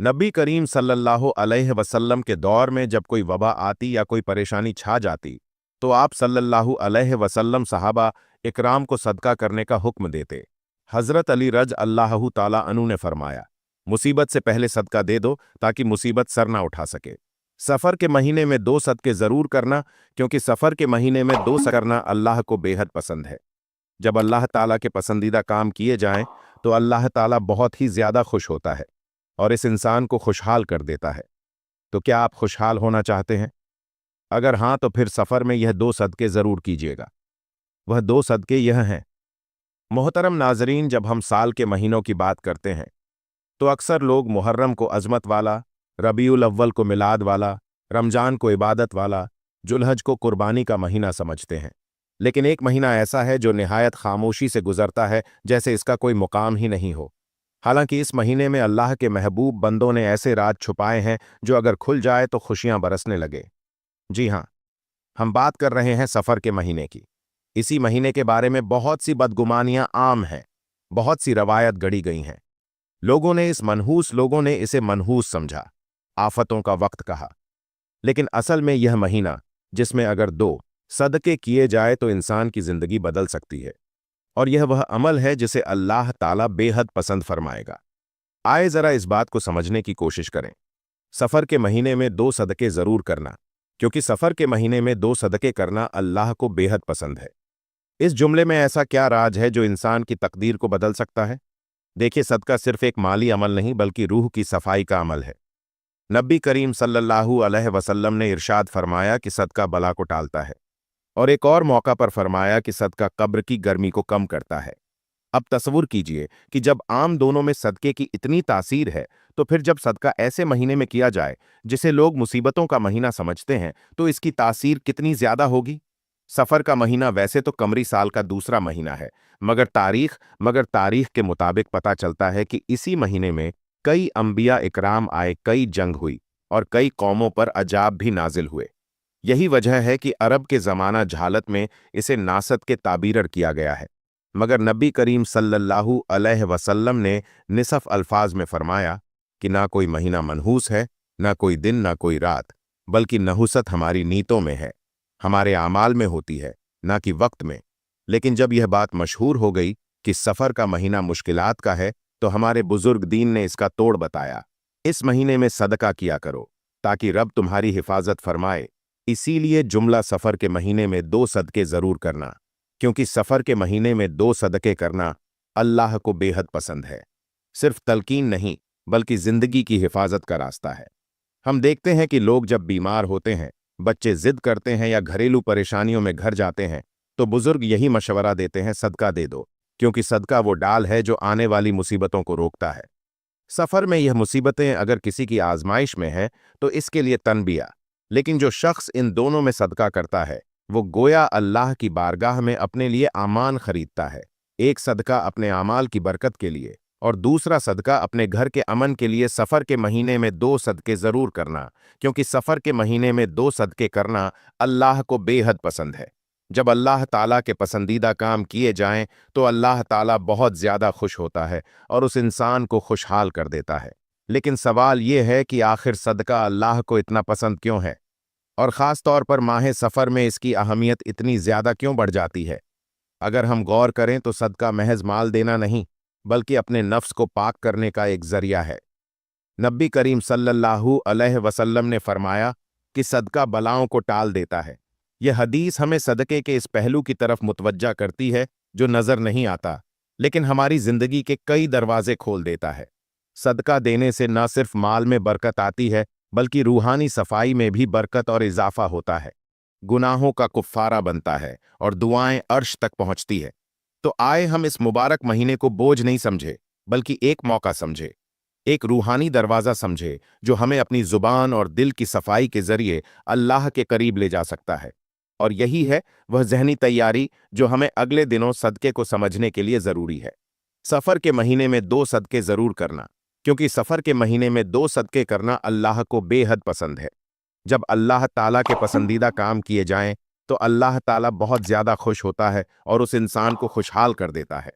नबी करीम सल्लल्लाहु अलैहि वसल्लम के दौर में जब कोई वबा आती या कोई परेशानी छा जाती तो आप सल्लल्लाहु अलैहि वसल्लम सहाबा इकराम को सदका करने का हुक्म देते। हज़रत अली रज अल्लाहु ताला अन्हु ने फरमाया, मुसीबत से पहले सदका दे दो ताकि मुसीबत सर ना उठा सके। सफ़र के महीने में 2 सदके ज़रूर करना, क्योंकि सफ़र के महीने में 2 सदका करना अल्लाह को बेहद पसंद है। जब अल्लाह ताला के पसंदीदा काम किए जाएं तो अल्लाह ताला बहुत ही ज़्यादा खुश होता है और इस इंसान को खुशहाल कर देता है। तो क्या आप खुशहाल होना चाहते हैं? अगर हाँ, तो फिर सफ़र में यह 2 सदके ज़रूर कीजिएगा। वह 2 सदके यह हैं। मोहतरम नाज़रीन, जब हम साल के महीनों की बात करते हैं तो अक्सर लोग मुहर्रम को अज़मत वाला, रबीउल अव्वल को मिलाद वाला, रमज़ान को इबादत वाला, जुल्हज को कुर्बानी का महीना समझते हैं। लेकिन एक महीना ऐसा है जो निहायत खामोशी से गुजरता है, जैसे इसका कोई मुकाम ही नहीं हो। हालांकि इस महीने में अल्लाह के महबूब बंदों ने ऐसे राज छुपाए हैं जो अगर खुल जाए तो खुशियां बरसने लगे। जी हां, हम बात कर रहे हैं सफ़र के महीने की। इसी महीने के बारे में बहुत सी बदगुमानियां आम हैं, बहुत सी रवायत गढ़ी गई हैं। लोगों ने इसे मनहूस समझा, आफतों का वक्त कहा। लेकिन असल में यह महीना, जिसमें अगर 2 सदके किए जाए तो इंसान की जिंदगी बदल सकती है, और यह वह अमल है जिसे अल्लाह ताला बेहद पसंद फरमाएगा। आए जरा इस बात को समझने की कोशिश करें। सफ़र के महीने में 2 सदके ज़रूर करना, क्योंकि सफ़र के महीने में 2 सदके करना अल्लाह को बेहद पसंद है। इस जुमले में ऐसा क्या राज है जो इंसान की तकदीर को बदल सकता है? देखिए, सदका सिर्फ एक माली अमल नहीं बल्कि रूह की सफाई का अमल है। नबी करीम सल्लल्लाहु अलैहि वसल्लम ने इरशाद फरमाया कि सदका बला को टालता है, और एक और मौका पर फरमाया कि सदका कब्र की गर्मी को कम करता है। अब तसव्वुर कीजिए कि जब आम दोनों में सदके की इतनी तासीर है, तो फिर जब सदका ऐसे महीने में किया जाए जिसे लोग मुसीबतों का महीना समझते हैं, तो इसकी तासीर कितनी ज्यादा होगी। सफ़र का महीना वैसे तो कमरी साल का दूसरा महीना है, मगर तारीख के मुताबिक पता चलता है कि इसी महीने में कई अंबिया इकराम आए, कई जंग हुई और कई कौमों पर अजाब भी नाजिल हुए। यही वजह है कि अरब के ज़माना जहालत में इसे नासत के ताबीर किया गया है। मगर नबी करीम सल्लल्लाहु अलैहि वसल्लम ने निसफ अल्फाज में फरमाया कि ना कोई महीना मनहूस है, ना कोई दिन, ना कोई रात, बल्कि नहुसत हमारी नीयतों में है, हमारे आमाल में होती है, ना कि वक्त में। लेकिन जब यह बात मशहूर हो गई कि सफ़र का महीना मुश्किलात का है, तो हमारे बुजुर्ग दीन ने इसका तोड़ बताया। इस महीने में सदका किया करो ताकि रब तुम्हारी हिफाजत फरमाए। इसीलिए जुमला सफ़र के महीने में 2 सदके ज़रूर करना, क्योंकि सफ़र के महीने में 2 सदके करना अल्लाह को बेहद पसंद है। सिर्फ तलकीन नहीं, बल्कि ज़िंदगी की हिफाजत का रास्ता है। हम देखते हैं कि लोग जब बीमार होते हैं, बच्चे जिद करते हैं या घरेलू परेशानियों में घर जाते हैं, तो बुजुर्ग यही मशवरा देते हैं, सदका दे दो, क्योंकि सदका वो डाल है जो आने वाली मुसीबतों को रोकता है। सफ़र में यह मुसीबतें अगर किसी की आजमाइश में है तो इसके लिए तनबिया। लेकिन जो शख्स इन दोनों में सदका करता है, वो गोया अल्लाह की बारगाह में अपने लिए आमान खरीदता है। एक सदका अपने आमाल की बरकत के लिए और दूसरा सदका अपने घर के अमन के लिए। सफ़र के महीने में 2 सदके ज़रूर करना, क्योंकि सफ़र के महीने में 2 सदके करना अल्लाह को बेहद पसंद है। जब अल्लाह ताला के पसंदीदा काम किए जाएं तो अल्लाह ताला बहुत ज़्यादा खुश होता है और उस इंसान को खुशहाल कर देता है। लेकिन सवाल ये है कि आखिर सदका अल्लाह को इतना पसंद क्यों है, और ख़ास तौर पर माह सफ़र में इसकी अहमियत इतनी ज़्यादा क्यों बढ़ जाती है? अगर हम गौर करें तो सदका महज माल देना नहीं, बल्कि अपने नफ्स को पाक करने का एक ज़रिया है। नबी करीम सल्लल्लाहु अलैहि वसल्लम ने फरमाया कि सदका बलाओं को टाल देता है। यह हदीस हमें सदके के इस पहलू की तरफ मुतवज्जा करती है जो नज़र नहीं आता, लेकिन हमारी ज़िंदगी के कई दरवाजे खोल देता है। सदका देने से न सिर्फ माल में बरकत आती है, बल्कि रूहानी सफाई में भी बरकत और इजाफा होता है। गुनाहों का कुफ्फारा बनता है और दुआएं अर्श तक पहुंचती है। तो आए हम इस मुबारक महीने को बोझ नहीं समझे, बल्कि एक मौका समझे, एक रूहानी दरवाज़ा समझे जो हमें अपनी ज़ुबान और दिल की सफाई के ज़रिए अल्लाह के करीब ले जा सकता है। और यही है वह ज़हनी तैयारी जो हमें अगले दिनों सदके को समझने के लिए ज़रूरी है। सफ़र के महीने में 2 सदके ज़रूर करना, क्योंकि सफ़र के महीने में 2 सदके करना अल्लाह को बेहद पसंद है। जब अल्लाह ताला के पसंदीदा काम किए जाएं तो अल्लाह ताला बहुत ज़्यादा खुश होता है और उस इंसान को खुशहाल कर देता है।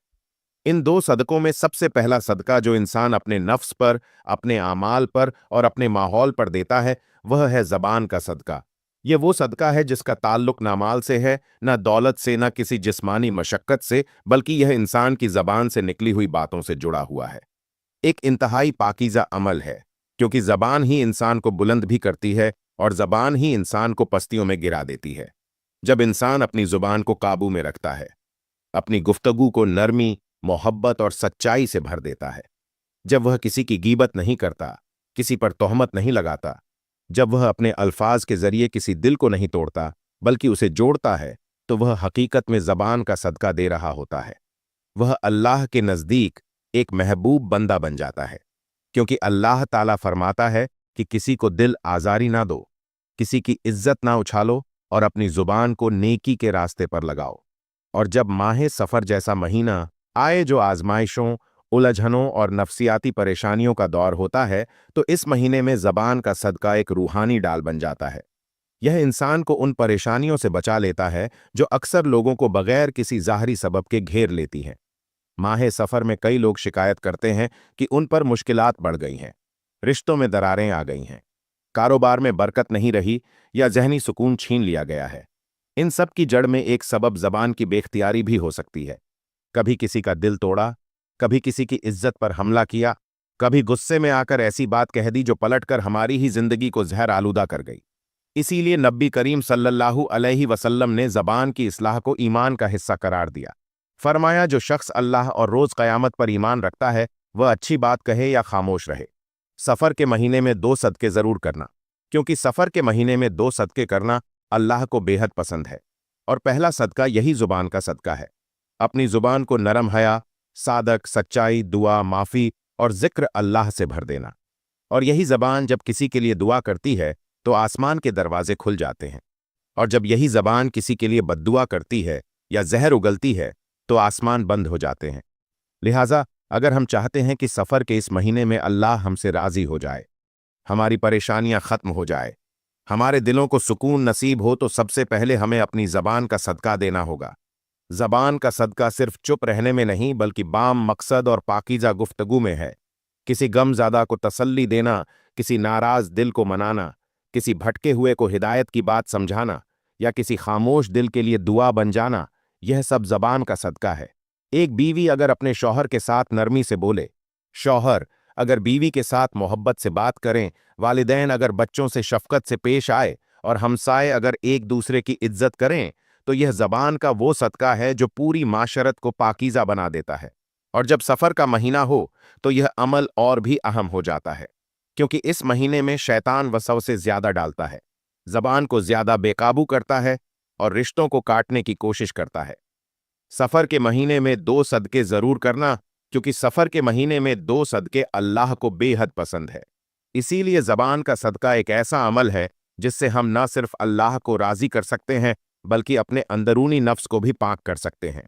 इन दो सदकों में सबसे पहला सदका जो इंसान अपने नफ्स पर, अपने आमाल पर और अपने माहौल पर देता है, वह है ज़बान का सदका। ये वो सदका है जिसका ताल्लुक ना माल से है, ना दौलत से, ना किसी जिस्मानी मशक्कत से, बल्कि यह इंसान की ज़बान से निकली हुई बातों से जुड़ा हुआ है। एक इंतहाई पाकीज़ा अमल है, क्योंकि ज़बान ही इंसान को बुलंद भी करती है और ज़बान ही इंसान को पस्तियों में गिरा देती है। जब इंसान अपनी ज़ुबान को काबू में रखता है, अपनी गुफ्तगू को नरमी, मोहब्बत और सच्चाई से भर देता है, जब वह किसी की गीबत नहीं करता, किसी पर तोहमत नहीं लगाता, जब वह अपने अल्फाज के जरिए किसी दिल को नहीं तोड़ता बल्कि उसे जोड़ता है, तो वह हकीकत में ज़बान का सदका दे रहा होता है। वह अल्लाह के नज़दीक एक महबूब बंदा बन जाता है, क्योंकि अल्लाह ताला फरमाता है कि किसी को दिल आज़ारी ना दो, किसी की इज्जत ना उछालो और अपनी ज़ुबान को नेकी के रास्ते पर लगाओ। और जब माह सफ़र जैसा महीना आए जो आजमाइशों, उलझनों और नफसियाती परेशानियों का दौर होता है, तो इस महीने में ज़बान का सदका एक रूहानी डाल बन जाता है। यह इंसान को उन परेशानियों से बचा लेता है जो अक्सर लोगों को बगैर किसी ज़ाहरी सबब के घेर लेती हैं। माह सफ़र में कई लोग शिकायत करते हैं कि उन पर मुश्किलात बढ़ गई हैं, रिश्तों में दरारें आ गई हैं, कारोबार में बरकत नहीं रही या ज़हनी सुकून छीन लिया गया है। इन सब की जड़ में एक सबब ज़बान की बेख्तियारी भी हो सकती है। कभी किसी का दिल तोड़ा, कभी किसी की इज्जत पर हमला किया, कभी गुस्से में आकर ऐसी बात कह दी जो पलटकर हमारी ही जिंदगी को जहर आलूदा कर गई। इसीलिए नबी करीम सल्लल्लाहु अलैहि वसल्लम ने ज़बान की इस्लाह को ईमान का हिस्सा करार दिया। फरमाया, जो शख्स अल्लाह और रोज़ क़यामत पर ईमान रखता है, वह अच्छी बात कहे या खामोश रहे। सफ़र के महीने में 2 सदके ज़रूर करना, क्योंकि सफ़र के महीने में 2 सदके करना अल्लाह को बेहद पसंद है। और पहला सदका यही ज़ुबान का सदका है। अपनी ज़ुबान को नरम हया, सादक, सच्चाई, दुआ, माफ़ी और ज़िक्र अल्लाह से भर देना। और यही ज़बान जब किसी के लिए दुआ करती है तो आसमान के दरवाजे खुल जाते हैं, और जब यही ज़बान किसी के लिए बद्दुआ करती है या जहर उगलती है तो आसमान बंद हो जाते हैं। लिहाजा अगर हम चाहते हैं कि सफ़र के इस महीने में अल्लाह हमसे राज़ी हो जाए, हमारी परेशानियां ख़त्म हो जाए, हमारे दिलों को सुकून नसीब हो, तो सबसे पहले हमें अपनी ज़बान का सदका देना होगा। ज़बान का सदका सिर्फ चुप रहने में नहीं, बल्कि बाम मकसद और पाकीज़ा गुफ्तगू में है। किसी गमज़दा को तसल्ली देना, किसी नाराज़ दिल को मनाना, किसी भटके हुए को हिदायत की बात समझाना या किसी खामोश दिल के लिए दुआ बन जाना, यह सब ज़बान का सदका है। एक बीवी अगर अपने शौहर के साथ नरमी से बोले, शौहर अगर बीवी के साथ मोहब्बत से बात करें, वालिदैन अगर बच्चों से शफकत से पेश आए और हमसाए अगर एक दूसरे की इज्जत करें, तो यह ज़बान का वो सदका है जो पूरी माशरत को पाकीज़ा बना देता है। और जब सफ़र का महीना हो तो यह अमल और भी अहम हो जाता है, क्योंकि इस महीने में शैतान वसवसे ज़्यादा डालता है, ज़बान को ज़्यादा बेकाबू करता है और रिश्तों को काटने की कोशिश करता है। सफ़र के महीने में 2 सदके ज़रूर करना, क्योंकि सफ़र के महीने में 2 सदके अल्लाह को बेहद पसंद है। इसीलिए ज़बान का सदका एक ऐसा अमल है जिससे हम न सिर्फ अल्लाह को राज़ी कर सकते हैं, बल्कि अपने अंदरूनी नफ्स को भी पाक कर सकते हैं।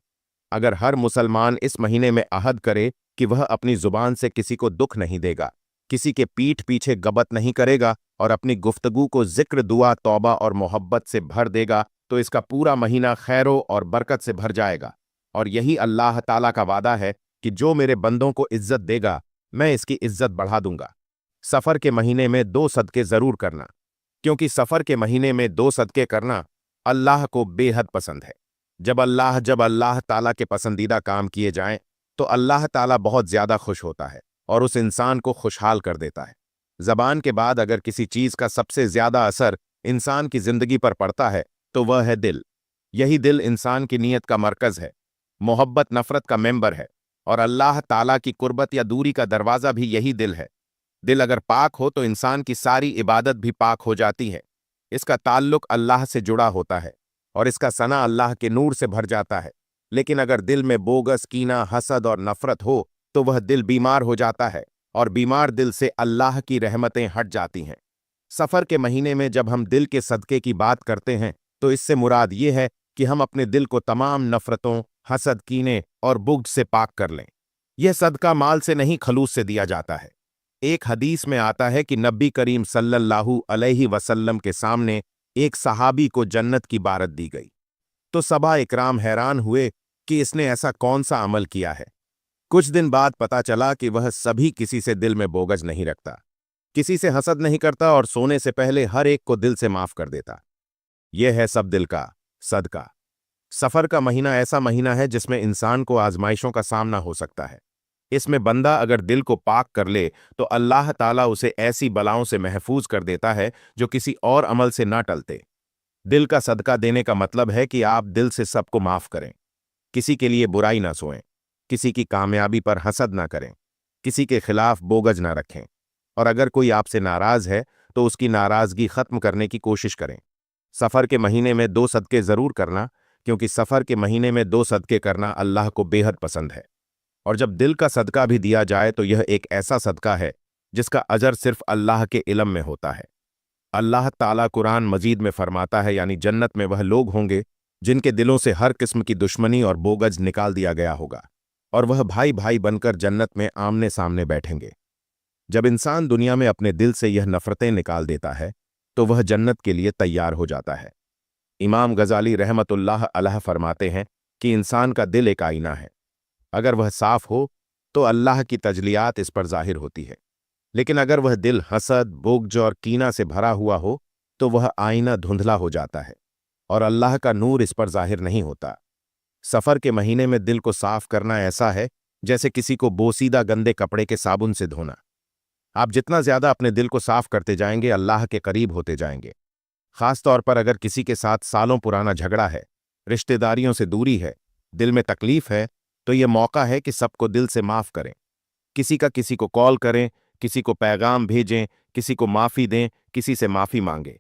अगर हर मुसलमान इस महीने में अहद करे कि वह अपनी ज़ुबान से किसी को दुख नहीं देगा, किसी के पीठ पीछे गबत नहीं करेगा और अपनी गुफ्तगू को ज़िक्र, दुआ, तौबा और मोहब्बत से भर देगा, तो इसका पूरा महीना खैरों और बरकत से भर जाएगा। और यही अल्लाह ताला का वादा है कि जो मेरे बंदों को इज्जत देगा, मैं इसकी इज्जत बढ़ा दूंगा। सफ़र के महीने में 2 सदके ज़रूर करना, क्योंकि सफ़र के महीने में 2 सदके करना अल्लाह को बेहद पसंद है। जब अल्लाह ताला के पसंदीदा काम किए जाएं, तो अल्लाह ताला बहुत ज़्यादा खुश होता है और उस इंसान को खुशहाल कर देता है। ज़बान के बाद अगर किसी चीज़ का सबसे ज़्यादा असर इंसान की ज़िंदगी पर पड़ता है, तो वह है दिल। यही दिल इंसान की नीयत का मरकज़ है, मोहब्बत नफ़रत का मेंबर है, और अल्लाह ताला की कुर्बत या दूरी का दरवाज़ा भी यही दिल है। दिल अगर पाक हो तो इंसान की सारी इबादत भी पाक हो जाती है। इसका ताल्लुक अल्लाह से जुड़ा होता है और इसका सना अल्लाह के नूर से भर जाता है। लेकिन अगर दिल में बोगस, कीना, हसद और नफरत हो, तो वह दिल बीमार हो जाता है और बीमार दिल से अल्लाह की रहमतें हट जाती हैं। सफ़र के महीने में जब हम दिल के सदके की बात करते हैं, तो इससे मुराद ये है कि हम अपने दिल को तमाम नफरतों, हसद, कीने और बुग़्ज़ से पाक कर लें। यह सदका माल से नहीं, खलूस से दिया जाता है। एक हदीस में आता है कि नबी करीम सल्लल्लाहु अलैहि वसल्लम के सामने एक सहाबी को जन्नत की बारत दी गई, तो सबा इकराम हैरान हुए कि इसने ऐसा कौन सा अमल किया है कुछ दिन बाद पता चला कि वह सभी किसी से दिल में बोगज नहीं रखता, किसी से हसद नहीं करता और सोने से पहले हर एक को दिल से माफ कर देता। यह है सब दिल का सदका। सफर का महीना ऐसा महीना है जिसमें इंसान को आजमाइशों का सामना हो सकता है। इसमें बंदा अगर दिल को पाक कर ले तो अल्लाह ताला उसे ऐसी बलाओं से महफूज कर देता है जो किसी और अमल से ना टलते। दिल का सदका देने का मतलब है कि आप दिल से सबको माफ करें, किसी के लिए बुराई ना सोएं, किसी की कामयाबी पर हसद ना करें, किसी के खिलाफ बोगज ना रखें, और अगर कोई आपसे नाराज है तो उसकी नाराजगी खत्म करने की कोशिश करें। सफर के महीने में 2 सदके जरूर करना, क्योंकि सफर के महीने में 2 सदके करना अल्लाह को बेहद पसंद है। और जब दिल का सदका भी दिया जाए तो यह एक ऐसा सदका है जिसका अजर सिर्फ अल्लाह के इल्म में होता है। अल्लाह ताला कुरान मजीद में फरमाता है, यानी जन्नत में वह लोग होंगे जिनके दिलों से हर किस्म की दुश्मनी और बोगज निकाल दिया गया होगा, और वह भाई भाई बनकर जन्नत में आमने सामने बैठेंगे। जब इंसान दुनिया में अपने दिल से यह नफरतें निकाल देता है तो वह जन्नत के लिए तैयार हो जाता है। इमाम गजाली रहमतुल्लाह अलैह फरमाते हैं कि इंसान का दिल एक आईना है। अगर वह साफ हो तो अल्लाह की तजलियात इस पर जाहिर होती है, लेकिन अगर वह दिल हसद, बुग़्ज़ और कीना से भरा हुआ हो तो वह आईना धुंधला हो जाता है और अल्लाह का नूर इस पर जाहिर नहीं होता। सफर के महीने में दिल को साफ करना ऐसा है जैसे किसी को बोसीदा गंदे कपड़े के साबुन से धोना। आप जितना ज्यादा अपने दिल को साफ करते जाएंगे, अल्लाह के करीब होते जाएंगे। खास तौर पर अगर किसी के साथ सालों पुराना झगड़ा है, रिश्तेदारियों से दूरी है, दिल में तकलीफ है, तो यह मौका है कि सबको दिल से माफ करें। किसी को कॉल करें, किसी को पैगाम भेजें, किसी को माफी दें, किसी से माफी मांगे।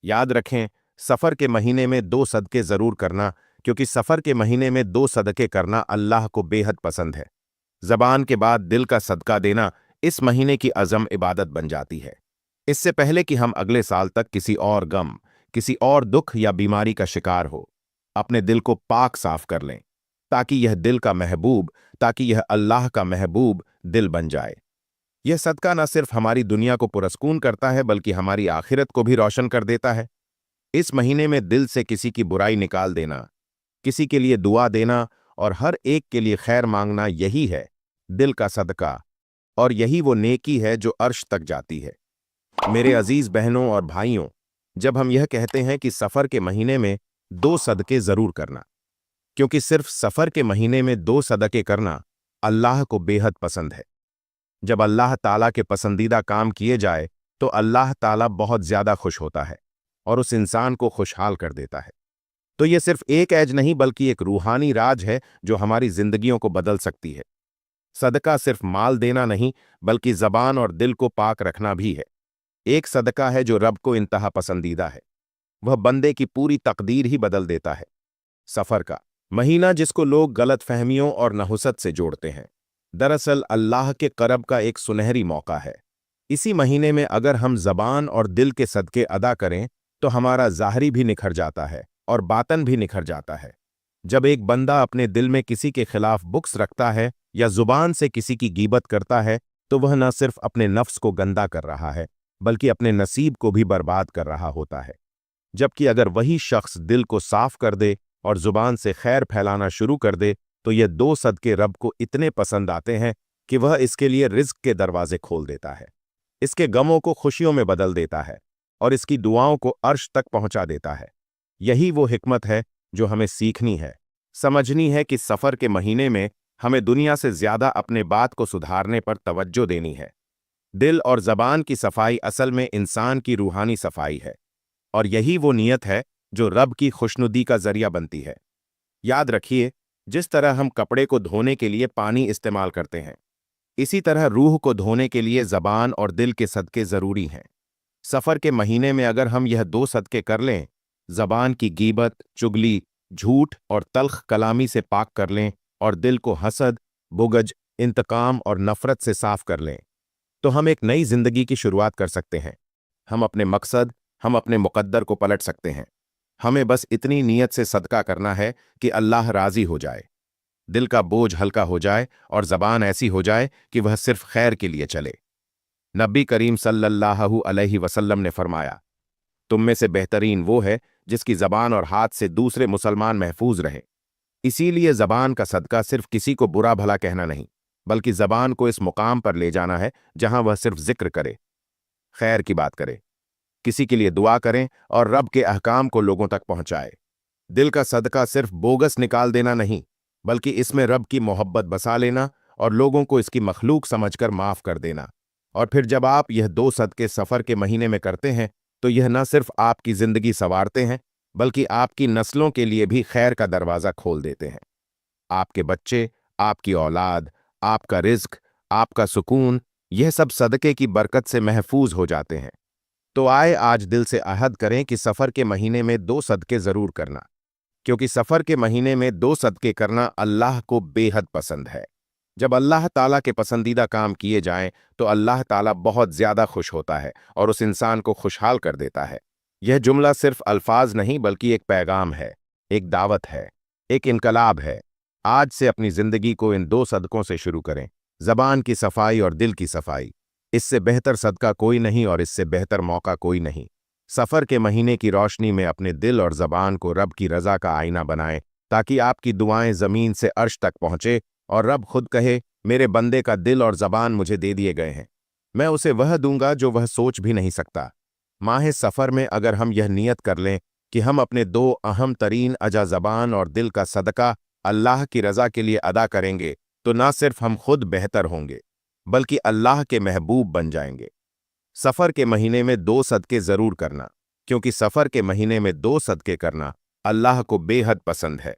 याद रखें, सफर के महीने में 2 सदके जरूर करना, क्योंकि सफर के महीने में 2 सदके करना अल्लाह को बेहद पसंद है। जबान के बाद दिल का सदका देना इस महीने की अज़म इबादत बन जाती है। इससे पहले कि हम अगले साल तक किसी और गम, किसी और दुख या बीमारी का शिकार हो, अपने दिल को पाक साफ कर लें, ताकि यह अल्लाह का महबूब दिल बन जाए। यह सदका न सिर्फ हमारी दुनिया को पुरस्कून करता है बल्कि हमारी आखिरत को भी रोशन कर देता है। इस महीने में दिल से किसी की बुराई निकाल देना, किसी के लिए दुआ देना और हर एक के लिए खैर मांगना, यही है दिल का सदका, और यही वो नेकी है जो अर्श तक जाती है। मेरे अजीज बहनों और भाइयों, जब हम यह कहते हैं कि सफर के महीने में 2 सदके जरूर करना, क्योंकि सिर्फ सफर के महीने में 2 सदके करना अल्लाह को बेहद पसंद है। जब अल्लाह ताला के पसंदीदा काम किए जाए तो अल्लाह ताला बहुत ज्यादा खुश होता है और उस इंसान को खुशहाल कर देता है। तो यह सिर्फ एक ऐज नहीं बल्कि एक रूहानी राज है जो हमारी जिंदगियों को बदल सकती है। सदका सिर्फ माल देना नहीं बल्कि जबान और दिल को पाक रखना भी है। एक सदका है जो रब को इंतहा पसंदीदा है, वह बंदे की पूरी तकदीर ही बदल देता है। सफर का महीना जिसको लोग गलत फहमियों और नहुसत से जोड़ते हैं, दरअसल अल्लाह के करब का एक सुनहरी मौका है। इसी महीने में अगर हम जबान और दिल के सदके अदा करें तो हमारा ज़ाहरी भी निखर जाता है और बातन भी निखर जाता है। जब एक बंदा अपने दिल में किसी के खिलाफ बुक्स रखता है या जुबान से किसी की गीबत करता है तो वह न सिर्फ अपने नफ्स को गंदा कर रहा है बल्कि अपने नसीब को भी बर्बाद कर रहा होता है। जबकि अगर वही शख्स दिल को साफ कर दे और जुबान से खैर फैलाना शुरू कर दे तो ये 2 सदके रब को इतने पसंद आते हैं कि वह इसके लिए रिज्क के दरवाजे खोल देता है, इसके गमों को खुशियों में बदल देता है और इसकी दुआओं को अर्श तक पहुंचा देता है। यही वो हिकमत है जो हमें सीखनी है, समझनी है कि सफर के महीने में हमें दुनिया से ज्यादा अपने बात को सुधारने पर तवज्जो देनी है। दिल और जबान की सफाई असल में इंसान की रूहानी सफाई है, और यही वो नियत है जो रब की खुशनुदी का जरिया बनती है। याद रखिए, जिस तरह हम कपड़े को धोने के लिए पानी इस्तेमाल करते हैं, इसी तरह रूह को धोने के लिए जबान और दिल के सदके जरूरी हैं। सफर के महीने में अगर हम यह 2 सदके कर लें, जबान की गीबत, चुगली, झूठ और तल्ख कलामी से पाक कर लें और दिल को हसद, बुगज, इंतकाम और नफरत से साफ कर लें, तो हम एक नई जिंदगी की शुरुआत कर सकते हैं। हम अपने मुकद्दर को पलट सकते हैं। हमें बस इतनी नीयत से सदका करना है कि अल्लाह राजी हो जाए, दिल का बोझ हल्का हो जाए और जबान ऐसी हो जाए कि वह सिर्फ खैर के लिए चले। नबी करीम सल्लल्लाहु अलैहि वसल्लम ने फरमाया, तुम में से बेहतरीन वो है जिसकी जबान और हाथ से दूसरे मुसलमान महफूज रहे। इसीलिए जबान का सदका सिर्फ किसी को बुरा भला कहना नहीं बल्कि ज़बान को इस मुकाम पर ले जाना है जहां वह सिर्फ जिक्र करे, खैर की बात करे, किसी के लिए दुआ करें और रब के अहकाम को लोगों तक पहुंचाए। दिल का सदका सिर्फ बोगस निकाल देना नहीं, बल्कि इसमें रब की मोहब्बत बसा लेना और लोगों को इसकी मखलूक समझकर माफ कर देना। और फिर जब आप यह 2 सदके सफ़र के महीने में करते हैं तो यह न सिर्फ आपकी ज़िंदगी संवारते हैं, बल्कि आपकी नस्लों के लिए भी खैर का दरवाज़ा खोल देते हैं। आपके बच्चे, आपकी औलाद, आपका रिज्क, आपका सुकून, यह सब सदके की बरकत से महफूज हो जाते हैं। तो आए आज दिल से अहद करें कि सफ़र के महीने में 2 सदके ज़रूर करना, क्योंकि सफ़र के महीने में 2 सदके करना अल्लाह को बेहद पसंद है। जब अल्लाह ताला के पसंदीदा काम किए जाएं तो अल्लाह ताला बहुत ज़्यादा खुश होता है और उस इंसान को खुशहाल कर देता है। यह जुमला सिर्फ अल्फाज नहीं बल्कि एक पैगाम है, एक दावत है, एक इनकलाब है। आज से अपनी ज़िंदगी को इन 2 सदकों से शुरू करें, ज़बान की सफाई और दिल की सफाई। इससे बेहतर सदका कोई नहीं और इससे बेहतर मौका कोई नहीं। सफ़र के महीने की रोशनी में अपने दिल और ज़बान को रब की रज़ा का आईना बनाएं, ताकि आपकी दुआएं ज़मीन से अर्श तक पहुँचे और रब खुद कहे, मेरे बंदे का दिल और ज़बान मुझे दे दिए गए हैं, मैं उसे वह दूंगा जो वह सोच भी नहीं सकता। माह सफ़र में अगर हम यह नियत कर लें कि हम अपने 2 अहम तरीन अजा ज़बान और दिल का सदका अल्लाह की रज़ा के लिए अदा करेंगे, तो ना सिर्फ हम खुद बेहतर होंगे बल्कि अल्लाह के महबूब बन जाएंगे। सफ़र के महीने में 2 सदके ज़रूर करना, क्योंकि सफ़र के महीने में 2 सदके करना अल्लाह को बेहद पसंद है।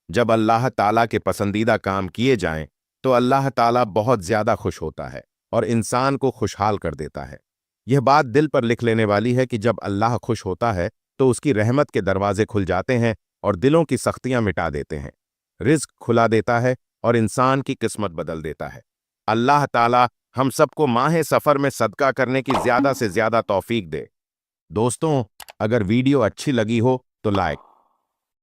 जब अल्लाह ताला के पसंदीदा काम किए जाएं तो अल्लाह ताला बहुत ज़्यादा खुश होता है और इंसान को खुशहाल कर देता है। यह बात दिल पर लिख लेने वाली है कि जब अल्लाह खुश होता है तो उसकी रहमत के दरवाजे खुल जाते हैं और दिलों की सख्तियां मिटा देते हैं, रिज्क खुला देता है और इंसान की किस्मत बदल देता है। अल्लाह ताला हम सबको माह सफ़र में सदका करने की ज़्यादा से ज़्यादा तौफीक दे। दोस्तों, अगर वीडियो अच्छी लगी हो तो लाइक,